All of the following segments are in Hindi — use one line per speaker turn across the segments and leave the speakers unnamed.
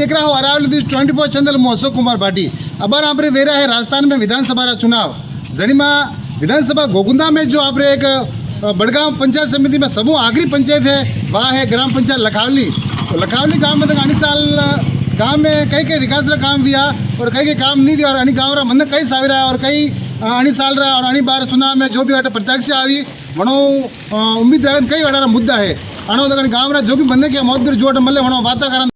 देख रहा हूँ अरावली 24 चैनल में अशोक कुमार भाटी। अब आप वेरा है राजस्थान में विधानसभा चुनाव जनी में विधानसभा गोगुंदा में जो आप एक बड़गांव पंचायत समिति में सबू आखिरी पंचायत है वहाँ है ग्राम पंचायत लखावली। तो लखावली गांव में अनी साल गांव में कई विकास का काम हुआ और कई काम नहीं हुआ और अनी गाँव मन कई साविरा और कई अणी साल रहा और अणी बार चुनाव में जो भी वाटे प्रत्यक्ष आई वणो उम्मीद है कई वाड़ा मुद्दा है अणो गाँव जो भी बंदे के मौत जोट मल्ले वणो वातावरण।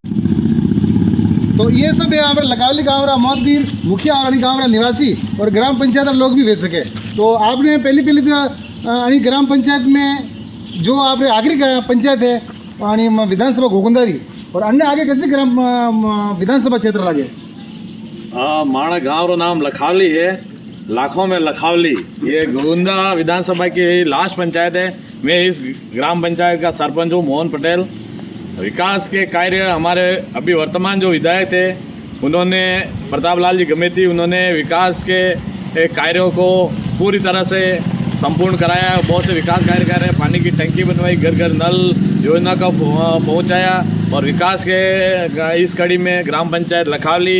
तो ये सब है हमारे लखावली गाँव रा मौतवीर मुखिया और गाँव रा निवासी और ग्राम पंचायत लोग भी वे सके। तो आपने पहली तो ग्राम पंचायत में जो आपने आखिरी पंचायत है विधानसभा गोगुंदारी और अन्य आगे कैसे ग्राम विधानसभा क्षेत्र लागे?
माणा गाँव रो नाम लखावली है, लाखों में लखावली। ये गोगुंदा विधानसभा की लास्ट पंचायत है। मैं इस ग्राम पंचायत का सरपंच हूँ मोहन पटेल। विकास के कार्य हमारे अभी वर्तमान जो विधायक थे उन्होंने प्रताप लाल जी गमेती उन्होंने विकास के कार्यों को पूरी तरह से संपूर्ण कराया। बहुत से विकास कार्य कर रहे हैं, पानी की टंकी बनवाई, घर घर नल योजना का पहुंचाया और विकास के इस कड़ी में ग्राम पंचायत लखावली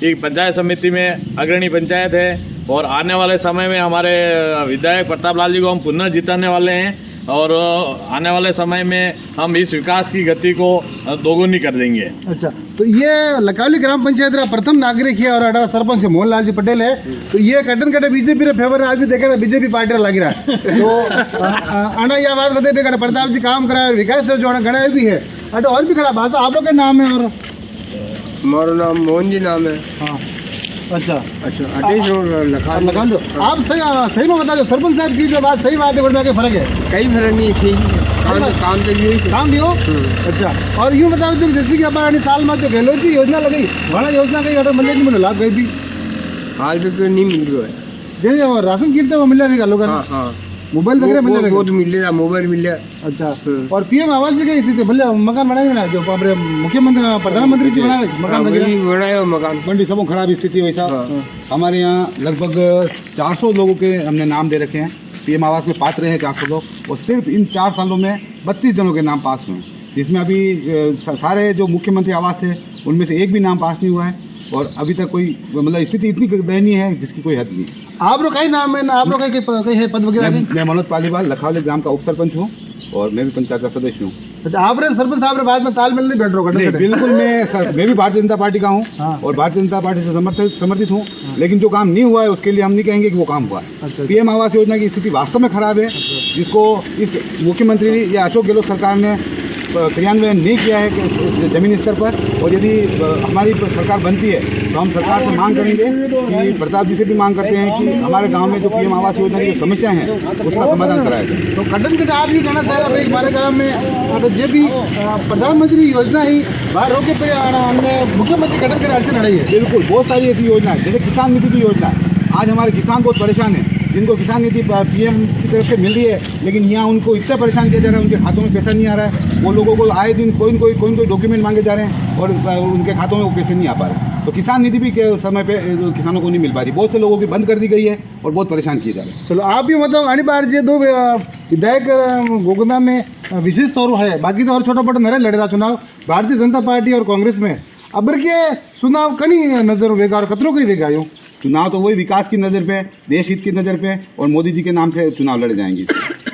एक पंचायत समिति में अग्रणी पंचायत है और आने वाले समय में हमारे विधायक प्रताप लाल जी को हम पुनः जिताने वाले हैं और आने वाले समय में हम इस विकास की गति को दोगुनी कर देंगे।
अच्छा, तो ये लखावली ग्राम पंचायत का प्रथम नागरिक है और अड़ा सरपंच मोहनलाल जी पटेल है। तो ये कटन कटे बीजेपी रे फेवर आज भी देखे रहा बीजेपी पार्टी लग रहा है। तो आना यह बात बता भी प्रताप जी काम कराए विकास जो गणा भी है अट और भी खड़ा भाषा आप लोग का नाम है और
हमारा नाम मोहन जी नाम है।
हाँ अच्छा
लखावली।
आप सही में बता दो सरपंच साहब की जो बात सही बात है वर्णा के फर्क है?
कई फर्क नहीं ठीक काम तो यही
काम भी हो। अच्छा, और यूँ बताओ जो जैसे कि हमारे साल में जो गहलोत जी योजना लगी वहाँ योजना कहीं ऑर्डर मिले नहीं लाभ गई भी
हाल तो नहीं मिल रहा है।
जैसे राशन कीट तो मिल जाएगा लोगों मोबाइल वगैरह
मिलेगा मोबाइल मिलेगा।
अच्छा, और पीएम आवास की कैसी थी भले मकान बनाए जो अपने मुख्यमंत्री प्रधानमंत्री जी बनाए मकान
बनाए मकान
मंडी सबों खराब स्थिति वैसा। हमारे यहाँ लगभग 400 लोगों के हमने नाम दे रखे हैं, पीएम आवास में पात्र हैं 400 लोग और सिर्फ इन 4 सालों में 32 जनों के नाम पास हुए हैं, जिसमें अभी सारे जो मुख्यमंत्री आवास थे उनमें से एक भी नाम पास नहीं हुआ है और अभी तक कोई मतलब स्थिति इतनी दयनीय है जिसकी कोई हद नहीं।
आप लोग कई नाम है आप लोग कई है पद वगैरह?
मैं मनोज पालीवाल लखावली ग्राम का उप सरपंच हूँ और मैं भी पंचायत का सदस्य हूँ।
अच्छा, आप सरपंच साहब ने बाद में तालमेल नहीं बैठ रहा?
बिल्कुल, मैं भी भारतीय जनता पार्टी का हूँ और भारतीय जनता पार्टी से समर्थित हूँ, लेकिन जो काम नहीं हुआ है उसके लिए हम नहीं कहेंगे कि वो काम हुआ है।
अच्छा,
पीएम आवास योजना की स्थिति वास्तव में खराब है, जिसको इस मुख्यमंत्री या अशोक गहलोत सरकार ने क्रियान्वयन नहीं किया है जमीनी स्तर पर। और यदि हमारी सरकार बनती है तो हम सरकार से मांग करेंगे कि प्रताप जी से भी मांग करते हैं कि हमारे गांव में जो पीएम आवास योजना की जो समस्या है उसका समाधान कराया जाए।
तो कटन कट आप भी कहना चाह रहे हमारे गाँव में जो भी प्रधानमंत्री योजना ही बाहर होकर मुख्यमंत्री कटन कट अड़चन अड़ी है?
बिल्कुल, बहुत सारी ऐसी योजना है, जैसे किसान निधि की योजना है। आज हमारे किसान बहुत परेशान हैं, जिनको किसान निधि पीएम की तरफ से मिल रही है, लेकिन यहाँ उनको इतना परेशान किया जा रहा है, उनके खातों में पैसा नहीं आ रहा है। वो लोगों को आए दिन कोई न कोई डॉक्यूमेंट मांगे जा रहे हैं और उनके खातों में वो पैसे नहीं आ पा रहे। तो किसान निधि भी के समय पे किसानों को नहीं मिल पा रही, बहुत से लोगों की बंद कर दी गई है और बहुत परेशान किए जा रहे हैं।
चलो, आप भी मतलब अणी बार जी दो विधायक गोगुंदा में विशेष तौर है, बाकी तो और छोटा मोटा नरे लड़े रहा चुनाव भारतीय जनता पार्टी और कांग्रेस में। अबर के चुनाव कनी नजर वेगा और कतरों की वेगा यूँ
चुनाव तो वही विकास की नज़र पे, देश हित की नज़र पे और मोदी जी के नाम से चुनाव लड़े जाएंगे।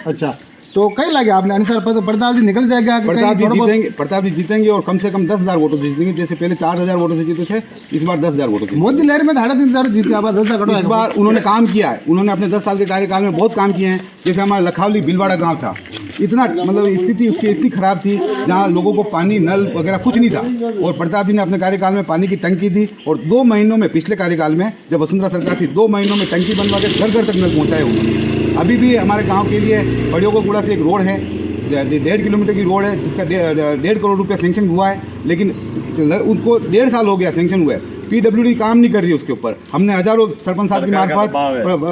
अच्छा, तो कई लगे आपने अनुसार प्रताप जी निकल जाएगा?
प्रताप जी जीतेंगे और कम से कम 10,000 वोटों से जीतेंगे। जैसे पहले 4,000 वोटों से जीते थे, इस बार 10,000 वोटों से।
मोदी लहर में 3,500 जीते, अब 10,000
इस बार उन्होंने काम किया है, उन्होंने अपने 10 साल के कार्यकाल में बहुत काम किए हैं। जैसे हमारा लखावली बिलवाड़ा गाँव था, इतना मतलब स्थिति उसकी इतनी खराब थी जहाँ लोगों को पानी नल वगैरह कुछ नहीं था और प्रताप जी ने अपने कार्यकाल में पानी की टंकी दी और 2 महीनों में, पिछले कार्यकाल में जब वसुंधरा सरकार थी, 2 महीनों में टंकी बनवा के घर घर तक नल पहुँचाए उन्होंने। अभी भी हमारे गाँव के लिए बड़ियोगुड़ा से एक रोड है, 1.5 किलोमीटर की रोड है जिसका 1.5 करोड़ रुपया सेंक्शन हुआ है, लेकिन उनको 1.5 साल हो गया सेंक्शन हुआ है। पीडब्ल्यूडी काम नहीं कर रही उसके ऊपर। हमने हजारों सरपंच साहब की मार्फत,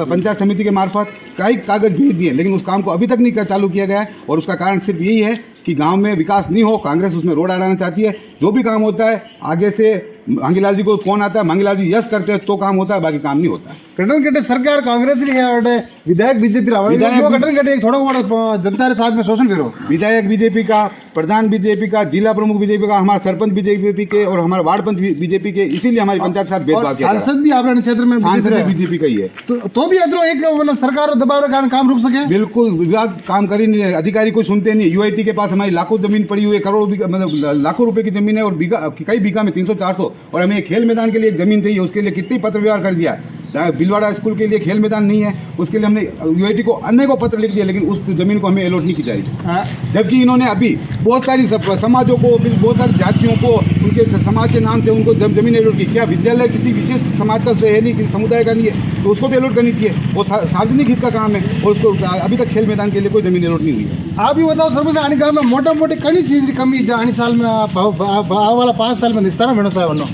पंचायत समिति के मार्फत कई कागज भेज दिए, लेकिन उस काम को अभी तक नहीं चालू किया गया है और उसका कारण सिर्फ यही है कि गांव में विकास नहीं हो, कांग्रेस उसमें रोड अड़ाना चाहती है। जो भी काम होता है आगे से मांगीलाल जी को कौन आता है, मांगीलाल जी यस करते हैं तो काम होता है, बाकी काम नहीं होता है।
कटन कटे सरकार कांग्रेस री है और विधायक बीजेपी कटन कटे थोड़ा बहुत जनता के साथ में शोषण करो।
विधायक बीजेपी का, प्रधान बीजेपी का, जिला प्रमुख बीजेपी का, हमारा सरपंच बीजेपी के और हमारे वार्ड पंच बीजेपी के, इसीलिए हमारी पंचायत साथ भेदभाव किया।
सांसद भी आपने क्षेत्र में
सांसद भी बीजेपी का ही है।
तो भी अदरो एक मतलब सरकार दबाव के कारण काम रुक सके।
बिल्कुल, विभाग काम कर ही नहीं है, अधिकारी कोई सुनते नहीं। यूआईटी के पास हमारी लाखों जमीन पड़ी हुई है, करोड़ों बीघा मतलब लाखों रुपए की जमीन है और बीघा कई बीघा में 300-400, और हमें खेल मैदान के लिए एक जमीन चाहिए, उसके लिए कितनी पत्र व्यवहार कर दिया। बिलवाड़ा स्कूल के लिए खेल मैदान नहीं है, उसके लिए हमने यूआईटी को अनेकों पत्र लिख दिया, लेकिन उस जमीन को हमें अलॉट नहीं की जा रही। जबकि इन्होंने अभी बहुत सारी समाजों को, बहुत सारी जातियों को उनके समाज के नाम से उनको जब जमीन अलॉट की। क्या विद्यालय किसी विशेष समाज का है नहीं, किसी समुदाय का नहीं है, तो उसको तो अलॉट करनी चाहिए। वो सार्वजनिक हित का काम है और उसको अभी तक खेल मैदान के लिए कोई जमीन अलॉट नहीं हुई है।
आप ही बताओ सरपंच, आने गाँव में मोटा मोटी कई चीज की कमी आने साल में वाला 5 साल में निस्तारा भेड़ो साहब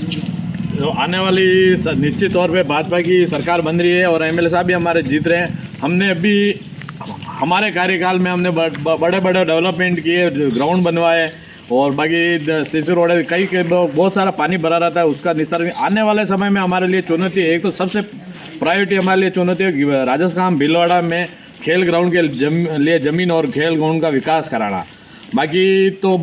तो आने वाली निश्चित तौर पे भाजपा की सरकार बन रही है और एमएलए साहब भी हमारे जीत रहे हैं। हमने अभी हमारे कार्यकाल में हमने बड़े बड़े डेवलपमेंट किए, ग्राउंड बनवाए और बाकी सीसी रोड कई बहुत सारा पानी भरा रहता है, उसका निस्तारण आने वाले समय में हमारे लिए चुनौती है। एक तो सबसे प्रायोरिटी हमारे लिए चुनौती है राजस्थान भीलवाड़ा में खेल ग्राउंड के लिए ज़मीन और खेल ग्राउंड का विकास कराना। बाकी तो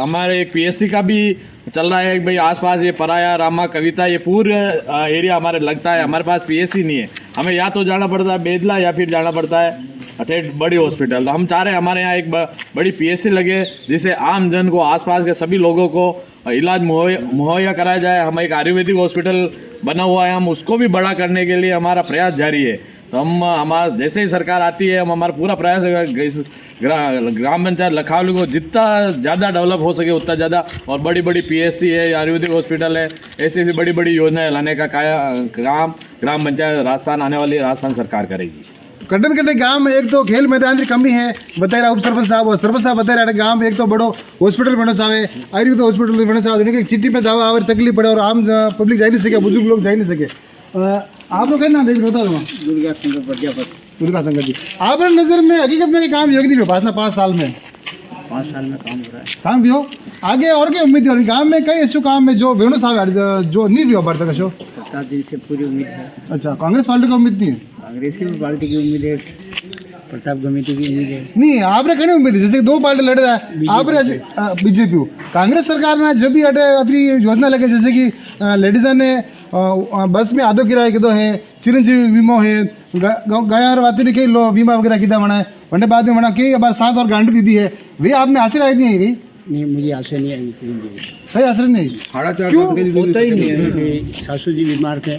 हमारे एक पीएससी का भी चल रहा है, भाई आसपास ये पराया, रामा, कविता, ये पूरे एरिया हमारे लगता है। हमारे पास पीएससी नहीं है, हमें या तो जाना पड़ता है बेदला या फिर जाना पड़ता है अठेठ बड़ी हॉस्पिटल। तो हम चाह रहे हैं हमारे यहाँ एक बड़ी पीएससी लगे, जिससे आम जन को, आसपास के सभी लोगों को इलाज मुहैया कराया जाए। हम एक आयुर्वेदिक हॉस्पिटल बना हुआ है, हम उसको भी बड़ा करने के लिए हमारा प्रयास जारी है। तो हम हमारा जैसे ही सरकार आती है, हम हमारा पूरा प्रयास है इस ग्राम पंचायत लखावली को जितना ज़्यादा डेवलप हो सके उतना ज़्यादा, और बड़ी बड़ी पीएससी है, आयुर्वेदिक हॉस्पिटल है, ऐसी ऐसी बड़ी बड़ी योजनाएं लाने का ग्राम पंचायत राजस्थान आने वाली राजस्थान सरकार करेगी।
कटन कटे गांव में एक तो खेल मैदान की कमी है, बता रहा उप सरपंच साहब और सरपंच साहब बता रहे गांव में एक तो बड़ो हॉस्पिटल बनना चाहे, आयुर्वेद हॉस्पिटल बनना चाहे, सिटी में जाओ और तकलीफ पड़े और आम पब्लिक जा नहीं सके, बुजुर्ग लोग जा नहीं सके। आप लोग कहना भेज बता दो।
दुर्गा शंकर प्रजापति।
दुर्गा शंकर जी, आपकी नज़र में हकीकत में काम योगी नहीं हो पास ना 5 साल में?
5 साल में काम हो रहा है,
काम भी हो आगे और क्या उम्मीद है गांव में? कई ऐसे काम में जो वेणु साहब जो नहीं भी हो पाता कशो।
सरकार जी से पूरी उम्मीद है।
अच्छा, कांग्रेस पार्टी को उम्मीद नहीं है?
कांग्रेस की भी पार्टी की उम्मीद है, प्रताप गमेती की उम्मीद है।
नहीं, आपने कहने उम्मीद है जैसे 2 पार्टी लड़ रहा है, आपने बीजेपी कांग्रेस सरकार ने जब भी अटे अतरी योजना लगे, जैसे कि लेडीज ने बस में आधो किराए के दो है, चिरंजीवी वीमो है, गायर वाती कई वीमा वगैरह किया बना है, वनडे बाद में बना कई बार 7 और गारंटी दी थी है, वे आपने आशा आई नहीं है?
नहीं, मुझे आशा नहीं आई।
सही असर नहीं?
क्यों
होता ही नहीं है। सासू जी बीमार थे,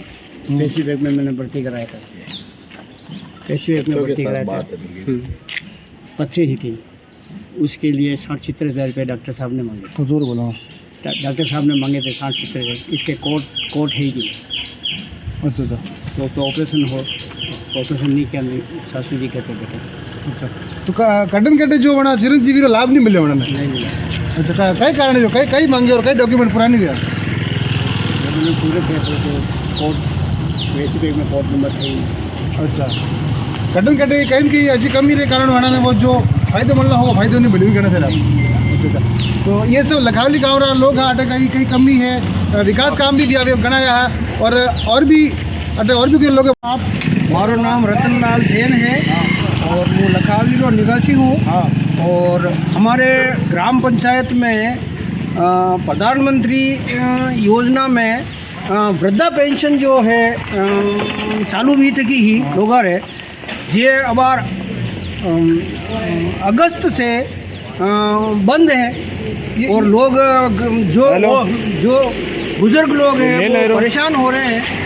पेशी बैग में मैंने भर्ती कराया था, पेशी बैग में भर्ती कराया था, पथरी ही थी, उसके लिए 60-70 हज़ार रुपये डॉक्टर साहब ने मांगे।
तो जोर बोलो।
डॉक्टर साहब ने मांगे थे 60-70 हज़ार, इसके कोर्ट है ही नहीं।
अच्छा अच्छा,
तो ऑपरेशन नहीं किया, सासू जी कहते बेटे।
अच्छा, तो कटन कटे जो बना चिरंजीवी लाभ नहीं मिले उन्होंने?
नहीं मिला।
अच्छा, कई कारण है जो कई मांगे और कई डॉक्यूमेंट पुरानी भी है?
उन्होंने पूरे पेपर को कोर्ट पेशी बैग में कोर्ट नंबर है ही।
अच्छा, कटन कटे कहीं की ऐसी कमी रहे कारण बनाने वो जो फायदेमंद हो फायदे नहीं मिले कहना चाहिए। अच्छा, तो ये सब लखावली गाँव रहा लोग हाँ अटे कई कमी है, विकास काम भी किया गणाया है और भी अटे और भी कोई लोग। आप?
मारो नाम रतनलाल जैन है और मैं लखावली का निवासी हूँ।
हाँ,
और हमारे ग्राम पंचायत में प्रधानमंत्री योजना में वृद्धा पेंशन जो है चालू हुई थी ही लोग है, ये अब अगस्त से बंद है और लोग जो बुजुर्ग लोग हैं वो परेशान हो रहे हैं।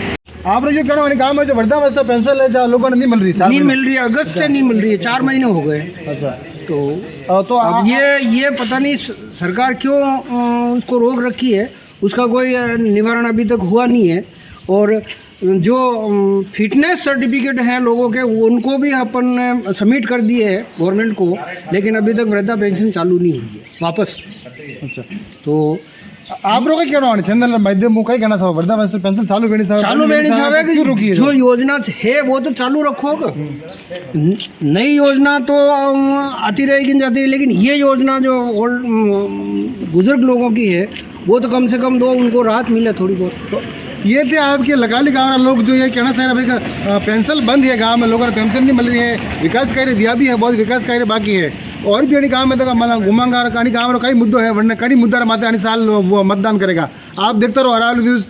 आपने जो कहना गाँव में जो वृद्धावस्था पेंशन है जहाँ लोगों ने नहीं मिल रही?
नहीं मिल रही है, अगस्त से नहीं मिल रही है, 4 महीने हो गए।
अच्छा,
तो अब ये पता नहीं सरकार क्यों उसको रोक रखी है, उसका कोई निवारण अभी तक हुआ नहीं है। और जो फिटनेस सर्टिफिकेट हैं लोगों के उनको भी अपन ने सबमिट कर दिए है गवर्नमेंट को, लेकिन अभी तक वृद्धा पेंशन चालू नहीं हुई है वापस।
अच्छा,
तो
आप लोग क्या कहना चंदन माध्यम कई कहना साहब वृद्धावस्था पेंशन चालू करनी साहब
चालू करनी साहब
क्यों रुकी है
जो योजना है वो तो चालू रखो। नई योजना तो आती रहेगी जाती रहेगी, लेकिन ये योजना जो बुजुर्ग लोगों की है वो तो कम से कम दो उनको राहत मिले थोड़ी बहुत।
तो ये थे आपके लखाली गाँव वाला लोग जो ये कहना चाह रहे हैं भाई पेंशन बंद है गांव में, लोगों को पेंशन नहीं मिल रही है, विकास कार्य दिया भी है, बहुत विकास कार्य बाकी है और भी गाँव में तो मतलब घुमांगा कहीं गाँव में कई मुद्दों है वरना कई मुद्दा माते साल वो मतदान करेगा। आप देखते रहो अरावली न्यूज़।